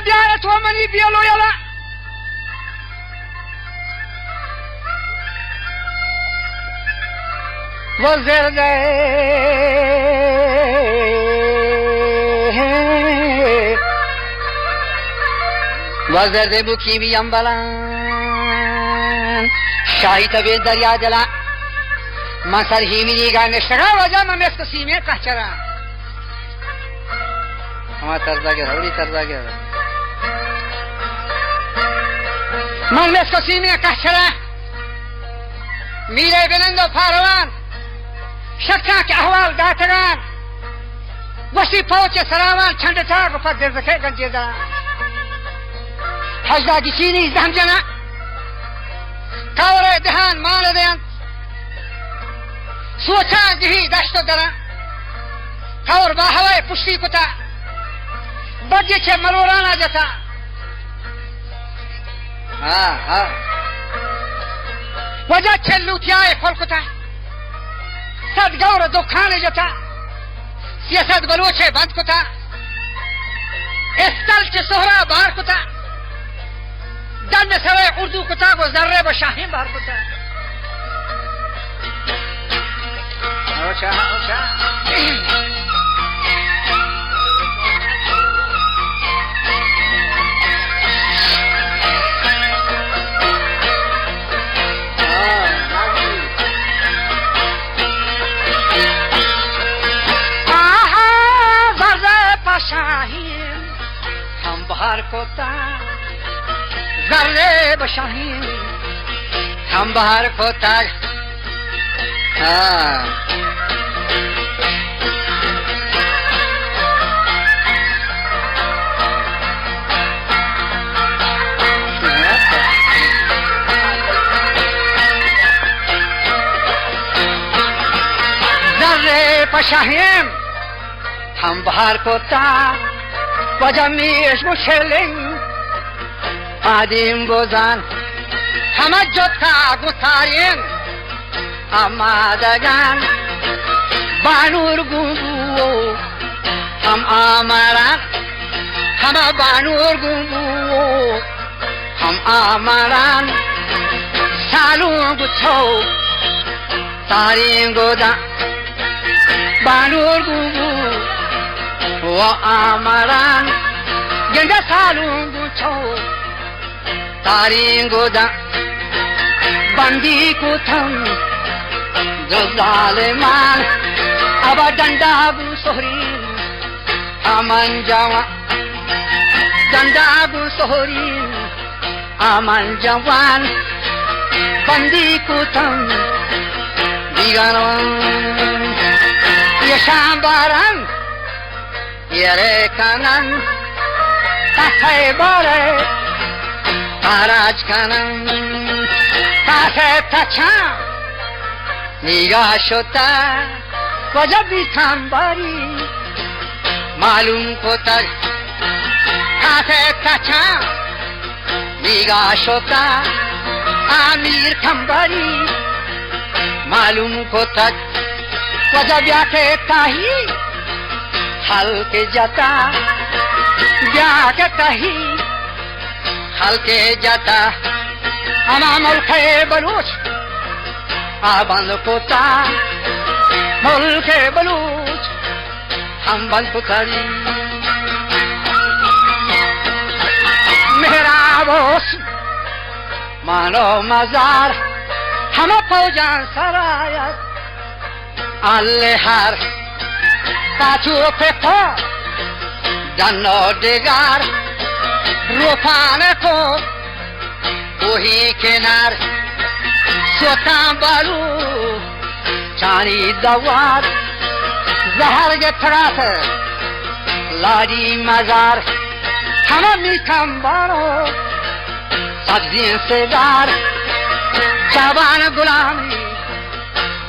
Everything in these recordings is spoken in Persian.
diya to mani bielo yala wazirde wazirde buki bi ambalan shahid be darya jala masar himini ga neshra wajah ma mesko sime kahchara ama tarza ge hawli tarza ge man mesko sime kahchara mire benando parawan shakka ke ahwal datagan wasi pहुंचे sarawan chandata ko padir zakhe ganjeda hajda ki chini zamjana kawre dehan maladen socha jihi dashto dara kawr ba hawai pushti kuta badye che marorana jata ha wajah che lutiaye kolkata sad gawra dukhane jata siyasat baloche band kuta estal che sohra bahar kuta dan sawa urdu kuta ko zarre ba shahin bahar kuta ocha Shaheen हम बाहर कोता जर्रे बशाहीन हम बाहर कोता जर्रे बशाहीन हम बाहर कोता वजमीश मुशलिंग आदिम बोजान हम जोता गुतारिन अमादगान बानूर गुंबू हम आमरान हम बानूर गुंबू हम आमरान सालू गुछो तारिन गोदा बानूर गुंबू wa amaran genda salungu cho taringo da bandi ko tham zaliman abadanda bu sohrin aman jawa danda bu sohrin aman jawan bandi ko tham digaron yashambaran yere kanan tasay bare taraj kanan tasay tacha nigashota wajabi thambari malum kotar tasay tacha nigashota amir thambari malum kotar wajabi ake tahi हल्के जाता जाके कही हल्के जाता हमा मुल्के बलूच आबंद कोता मुल्के बलूच हम बंद पुतरी मेरा बोस मानो मजार हम फौजान सरायत अल्लाहर Pachu pepo danno degar rufane ko ohi kenar sotam balu chani dawar zahar ge tharat ladi mazar hama mikam baro sabzi segar shaban gulami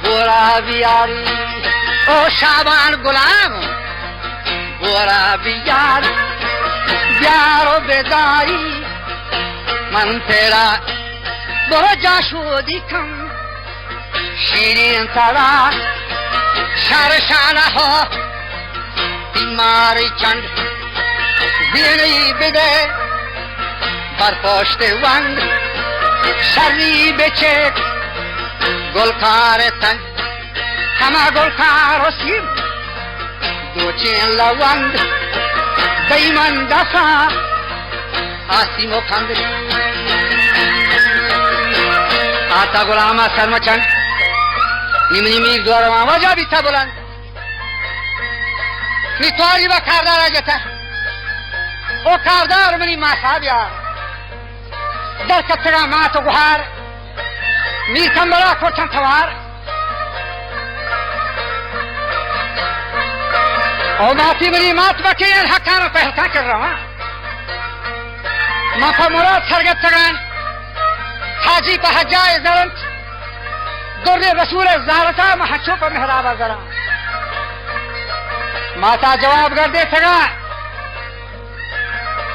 bora biari ओ शाबान गुलाम गोरा बियार प्यारो बेदारी मन तेरा बहुत जाशो दिखम शीरीन तारा शरशाना हो बीमारी चंड بینی بده بر پشت وند شری بچک گلکار تن همه گلکار و سیم دو چین لوند دیمن دفع آسیم و کند آتا غلام سرمچند نیمنی میگ دورم وجا بیتا بلند می تواری با کاردار آجتا او کاردار منی ما صابیار در کتگا مات و گوهار میر کمبرا کورتن توار او ماتی منی مات بکیین حقانو پہلکان کر رہا ہوں ما پا مراد سرگت تگان حاجی پا حجای زرنت در رسول زارتا محچو پا محرابا زران ماتا جواب گردے تگا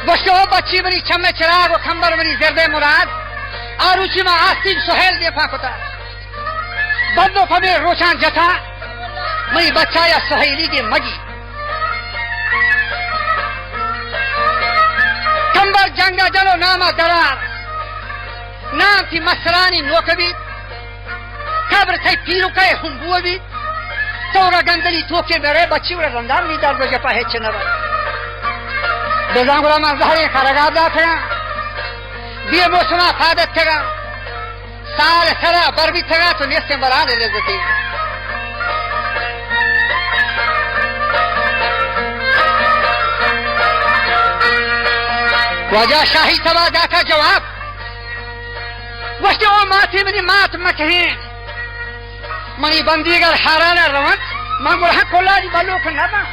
گوشت او بچی منی چمے چراغ و کمبر منی زرد مراد آروچی ما آستین سہیل دے پاکتا بندو پا میں روشان جتا منی بچہ یا سہیلی کی مجی کمبر جنگا جلو ناما درار نام تی مسرانی نوکبید کبر تی پیرو کئی ہنبو بید تورا گندلی توکے میرے بچی ورہ رندار نہیں دار بجا پا ہیچ نرہ بیزان غلام زہری خارگاب دا تھا دیئے موسمہ فادت تھا سال سرہ بر بھی تھا تو نیستیں برانے لذتی وجہ شاہی سوا داتا جواب وشتی او ماتی منی مات مکہین منی بندیگر حارانا روانت من گرہاں کلانی بلوک نبا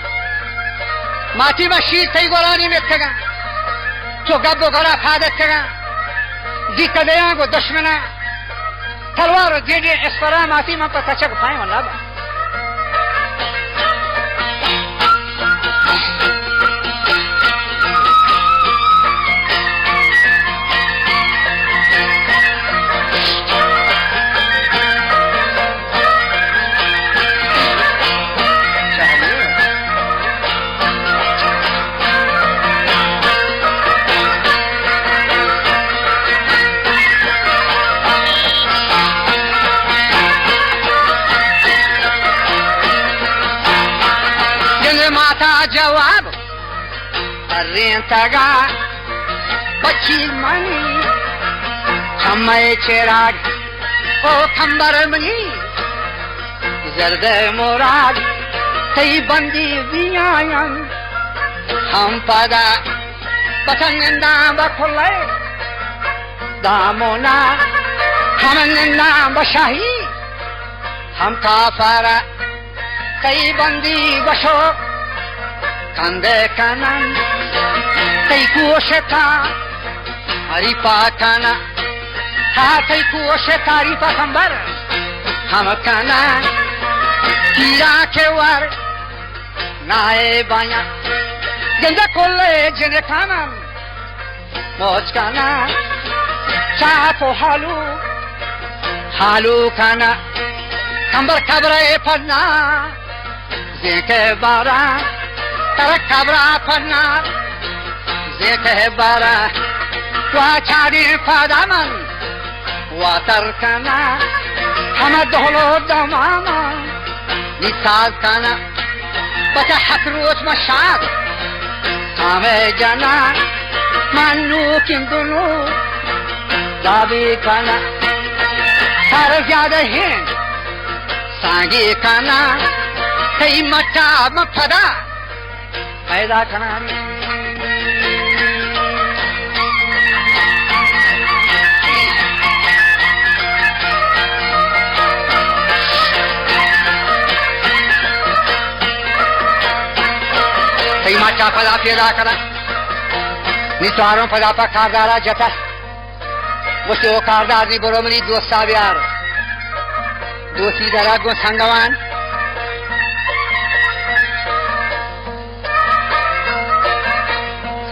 ماتی ما شیر تی گرانی میں تگا چو گب و گرہ فادت تگا دی کدیاں کو دشمنا تلوار دیدی اسپرا ماتی من پر تچک پائیں و نبا جواب رین تگا بچی منی چمے چراغ او کمبر منی زرد مراد تی بندی بیایم ہم پدا پتنگندہ بکھلے دامونا ہمنگندہ بشاہی ہم کافارا تی بندی بشو کندے کنن تی کوشتا ہری پاکانا تا تی کوشتا ری پاکمبر ہم کنا کیرا کے ور نائے بایا گندہ کلے جنے کامم موج کنا چاکو حالو کنا کمبر کبرے پڑنا زیکے بارا ترک کبرا پڑنا زیکے بارا واچاری پادامن واتر کنا ہم دولو دماما نساز کنا بچہ حق روز مشاد ہمیں جنا منو کندنو دابی کنا سر زیادہ ہیں سانگی کنا کئی مٹا مفدا پیدا کنا کئی مٹا پدا پیدا کنا نیتواروں پدا پا کاردارا جتا وشتی او کاردار نی برو منی دوستا بیار دوستی درا گو سنگوان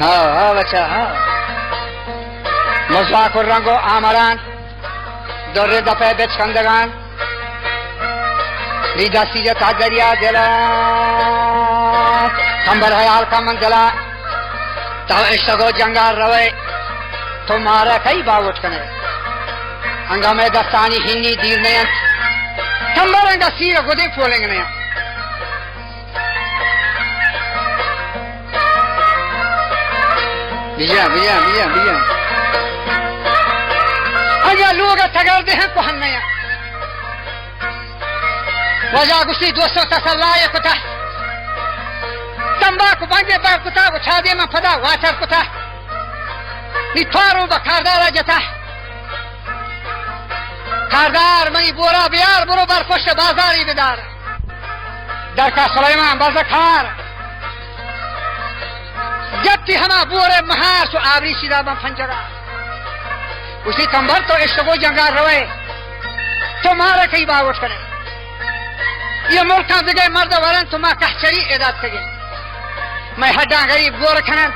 ہاں بچہ ہاں مزواک الرنگو آمران در دپے بچ کندگان لیدہ سیجتا دریا دلا کمبر حیال کا منزلہ तो इश्को जंगार रवे तुम्हारा कई बावट कने हंगामे दस्तानी हिन्नी दीर नयन थम्बरंगा सीर गुदे फोलेंगे नया बिया बिया बिया बिया अजा लोग तगर दे हैं कोहन नया वजह गुस्सी दोस्तों तसल्लाए कुता तंबाकू बांगे पर कुता उठा दे मैं फदा वाचर कुता निथारों बखारदार जता खारदार मई बोरा बियार बरोबर खुश बाजारी बिदार दरका सुलेमान बजखार जब थी हमा बोरे महार सो आवरी सीधा में फंजरा उसी कंबर तो इश्को जंगार रवे तुम्हारा कई बावट करे ये मुल्क जगह मर्द वरन तुम्हारा कहचरी एदाद सके मैं हड्डा गरीब गोर खने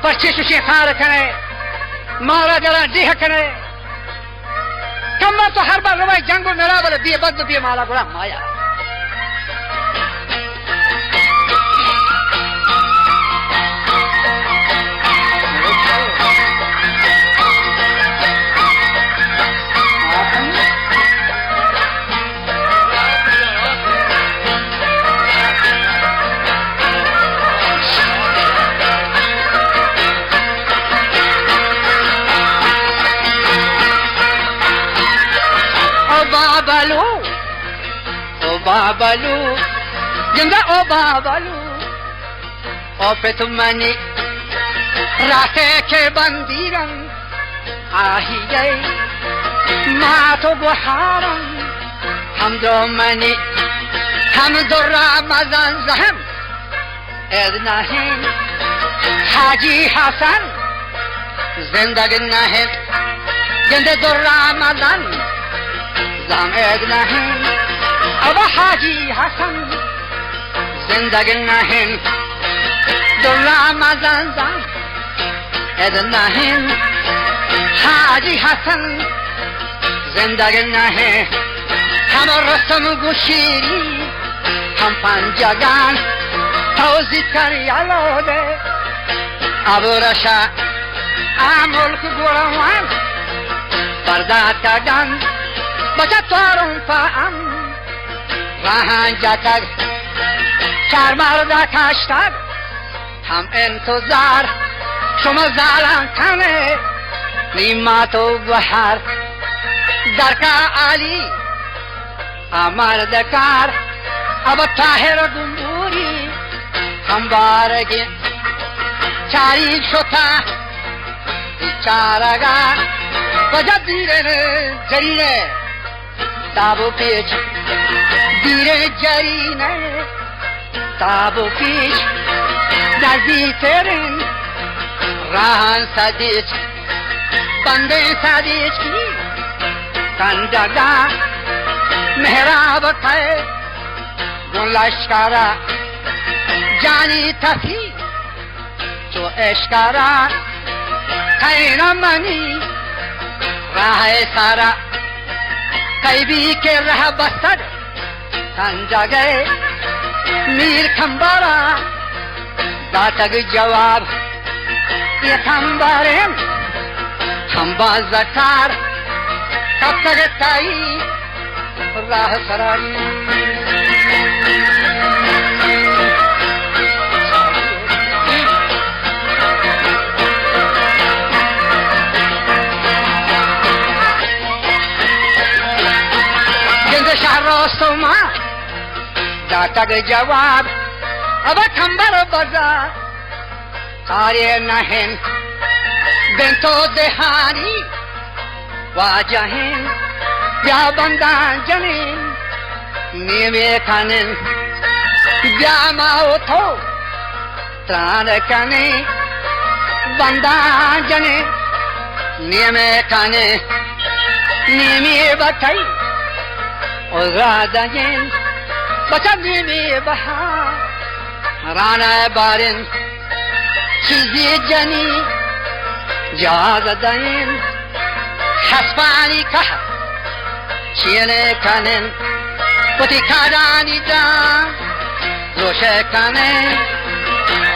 पर्ची सुशी खार खने मारा जरा डीह खने कम्मा तो हर बार रवाई जंगो मेरा वाले दिए बद दिए माला गुड़ा माया बाबलू जिंदा ओ बाबलू ओ पे तुमने राखे के बंदीरन आही गए माँ तो बुहारन हम दो मनी हम दो रामज़ान जहम ऐदना है हाजी हसन जिंदगी न है जिंदे दो रामज़ान जहम ऐदना है अब हाजी हसन जिंदगी नहिन दुल्ला मज़न नहिन हाजी हसन जिंदगी नहिन हम रस्म गुशीरी हम पंजगान तौजी कर यालो दे अब रशा मुल्क गुरवान पर्दा तगन बचा तोरुं पाम वहाँ जाकर चार मारदा खाश्तार हम इंतजार शुमजालां खाने नीमा तो बहार दरका आली हमार दकार अब ताहिर गुंबूरी हम बारगे चारी शोता चारागा बजा धीरे जरीरे ताबो पेच धीरे जरी ने ताबो पीछ नजदीक तेरे राहन सदीच बंदे सदीच की कंजगा मेहराब थे गुलशकारा जानी थी जो एशकारा खैर मनी राह सारा कई भी के रह बसर संजा गए मीर खंबारा दातग जवाब ये खंबारे खंबा जकार कब तक ताई राह सराई जिंद शहरों सोमा दातग जवाब अब खंबर बाजार सारे नहन बेंतो देहानी वाजहन ब्या बंदा जनीन नीमे खानन ब्या माओ थो त्राण कने बंदा जने नीमे खाने नीमे बथई और राजन बचा नीमे बहा राना बारिन चीज़े जनी याद दाइन हस्पानी कहा चीने कानें पुती खादानी जान रोशे कानें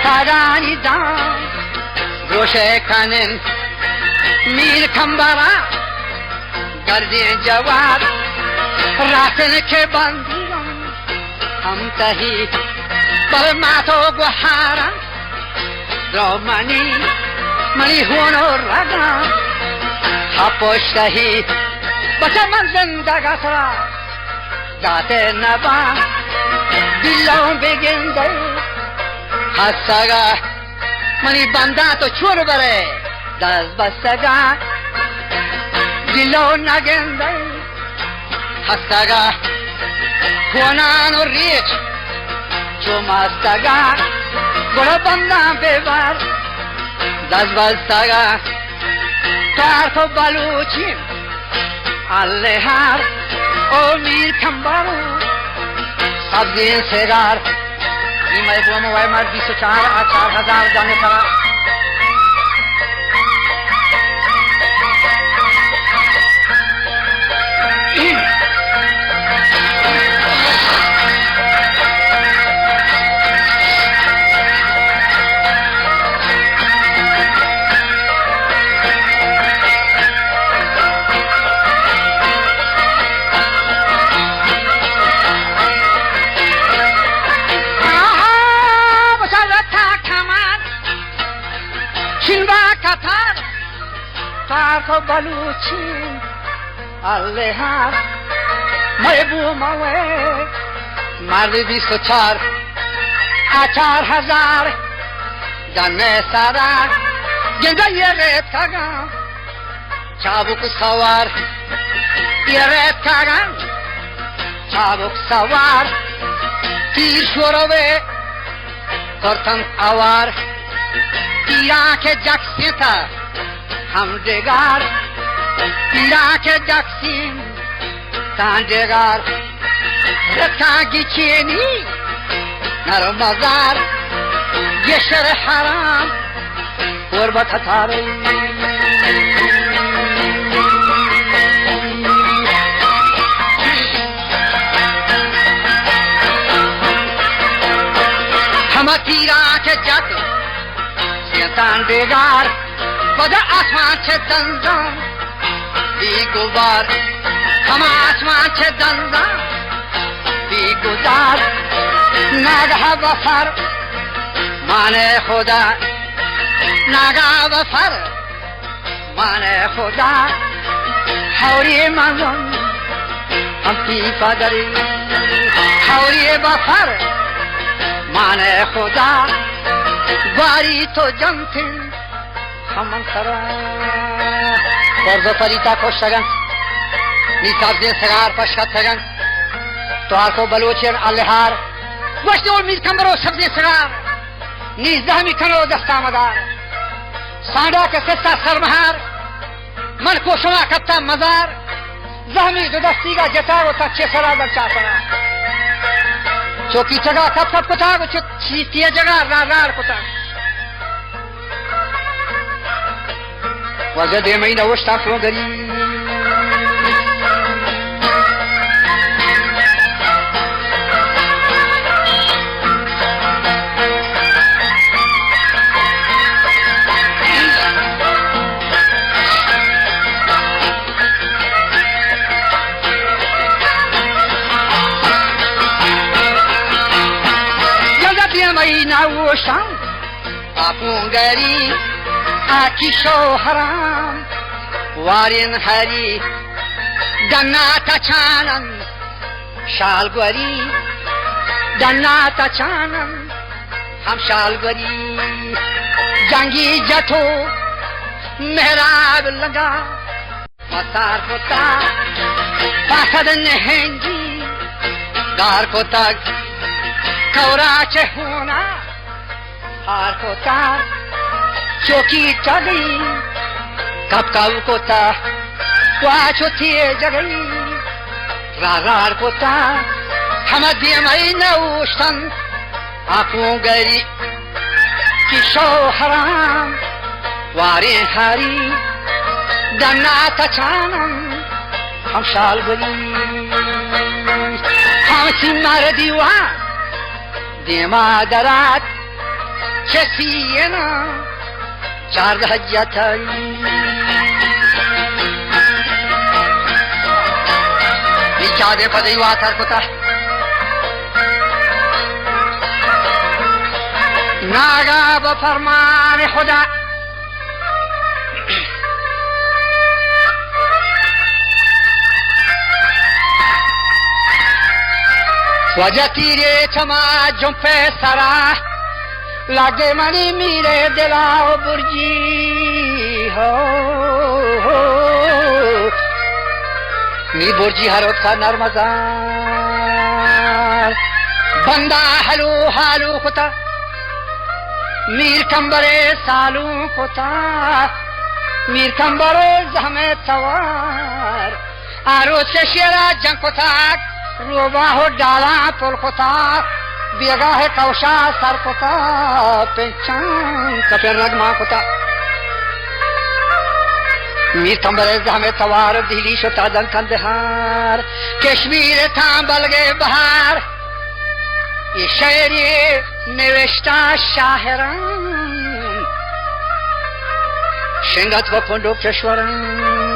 سادانی دان گوشه کنن میر کمبارا گردین جواب راسن که بندیان هم تهی بل ماتو گوهارا درو منی هونو رگا پشتهی بچه من زندگا سرا داته نبا دلو بگنده حسگا منی بنده تو چور بره دست بستگا دلو نگنده حسگا خونان و ریچ چو مستگا گره بنده ببر دست بستگا تارت و بلوچین اللهار او میر کمبارو سبزین سگار نیمه بوم وای مرد 24,000 دانه سرا تارت بلوچین اللهار محبوب موه مرد 24,000 دانه سرا گنده یه ریت کگم چابک سوار یه ریت کگم چابک سوار تیر شوروه کرتن آوار تیرا که جکسی تا همدگار تیرا که جکسیم تاندگار رتاگی چینی نرم مزار گشر حرام قربت تاری همه تیرا که جک تاندگار بده آسمان چه دندان بی گوبار همه آسمان چه دندان بی گذار نگه بفر مان خدا نگه بفر مان خدا حوری منزم هم پی پدری حوری بفر مان خدا باری تو جمتن همان سرا برزو پریتا کشتگن نیتاب دین سگار پشکتگن توار کو بلوچیر اللهار وشت اول میر کمبرو سب دین سگار نیز دهمی کنو دستا مدار سانڈا کے ستا سرمہار من کو شما کتا مزار زہمی دو دستی کا جتا و تک چھ سرا در چا سرا چوکی جگہ کپ کپ کتا کو چیتی جگہ رار رار کتا وجد مين وشتا فروغري وجد مين وشتا فروغري آکی شو حرام وارین هری دناتا چانن شالگوری دناتا چانن هم شالگوری جنگی جتو محراب لگا مسار کتا پاسد نهنگی دار کتا کورا چه ہونا ہار کتا چوکی چگئی کب کب کوتا واچو تیه جگئی رار کوتا همه دیمئی نوشتن آپون گری کی شو حرام واری هری دناتا چانم هم شال گری هم سی مردی و دیما درات چسینا جرد حجتایی بیچاره پدی واتر کتا ناگا با فرمان خدا وجہ تیرے چما جمپے سرا لگے منی میرے دلاو برجی ہو می برجی ہروت کا نرمزار بندہ حلو حالو کتا میر کمبرے سالو کتا میر کمبرے زہمے توار آروت سے شیرہ جنگ کتا روبا ہو ڈالا پل کتا بیگا ہے کوشا سر کتا پنچان کپیر رگما کتا میر کمبرے زہمے توار دہلی شتا دن کندہار کشمیر تھا بلگے بہار یہ شعری نوشتا شاہران شنگت و پنڈو کشوران